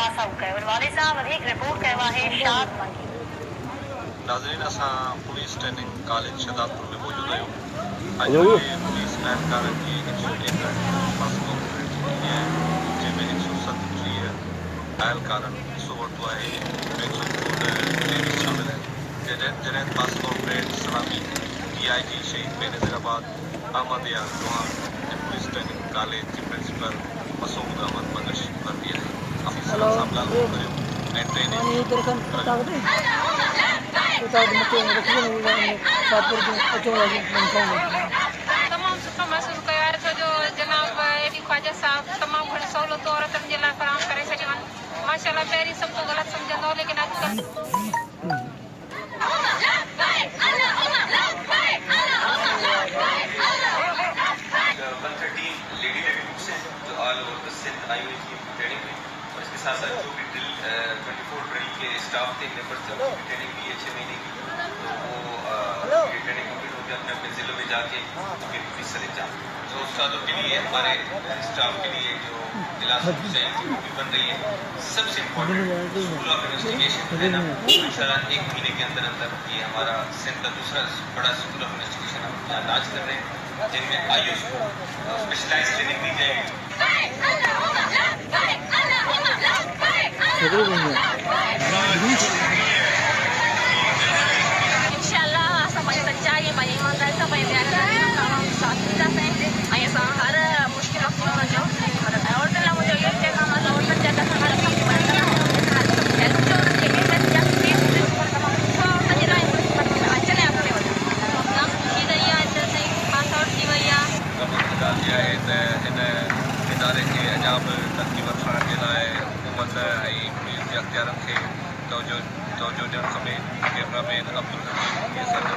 खुलासा कयो वाले साहब वधीक रिपोर्ट कयो आहे शाद मंगी। नाज़रीन असां पुलिस ट्रेनिंग कॉलेज शहदादपुर में मौजूद आहियूं। अॼु जे पुलिस एहलकारनि जी 161 पासपोर्ट परेड थी आहे जंहिंमें 137 एहलकारनि हिसो वरितो आहे ऐं 104 लेडीज़ शामिल आहिनि। जॾहिं पासपोर्ट परेड सलामी DIG शहीद बेनज़ीराबाद अहमद यार चौहान ऐं पुलिस ट्रेनिंग कॉलेज जी प्रिंसिपल मसूद अहमद बगश कंदी आहे। ऑफिसर सामलाल करियो ऐं ट्रेनिंग तमाम सुठो महसूस कयो आहे छो जो जनाब एडी ख्वाजा साहब तमाम घणी सहूलियतूं औरतुनि जे लाइ फराहम करे छॾियूं आहिनि। माशाअल्लाह पहिरीं सभु को ग़लति सम्झंदो लेकिन लेडी रिक्रूट्स हैं जो ऑल ओवर द सिंध आई हुई थी ट्रेनिंग में और इसके साथ साथ जो भी ड्रिल 24 ड्रिल के स्टाफ थे मेंबर्स थे उनकी ट्रेनिंग भी 6 महीने की तो वो ये ट्रेनिंग कंप्लीट हो गया अपने अपने ज़िलों में जाके उनके ड्यूटी सर इंजाम तो उस्तादों के लिए हमारे स्टाफ के लिए जो क्लास से ड्यूटी बन रही है सबसे इम्पोर्टेंट स्कूल ऑफ इन्वेस्टिगेशन है ना इंशाल्लाह 1 महीने के अंदर अंदर ये हमारा सिंध का दूसरा बड़ा स्कूल ऑफ इन्वेस्टिगेशन हम यहाँ लॉन्च कर रहे हैं जिनमें आयुष को स्पेशलाइज ट्रेनिंग दी जाएगी। इंशाअल्लाह असां पंहिंजी सच्चाई पंहिंजी ईमानदारी सां पंहिंजे ध्यानु तमामु साथ ॾींदासीं ऐं असां हर मुश्किल वक़्त में हुनजो मदद आहे। औरतुनि लाइ मुंहिंजो इहो पैगाम आहे औरतुनि जा असां हर कमु हेल्प जो उन्हनि खे इज़त या तमामु सुठो औरतुनि जे लाइ अचनि ऐं अॻिते वधनि जाम ख़ुशी रही आहे हिते ताईं पास आउट थी वई आहे। ॻाल्हि आहे त हिन इदारे खे अञा बि तरक़ी वधाइण जे लाइ हुकूमत ऐं पुलिस जे अख़्तियारनि खे तवजो ॾियणु खपे। कैमरामैन अब्दुल हकीम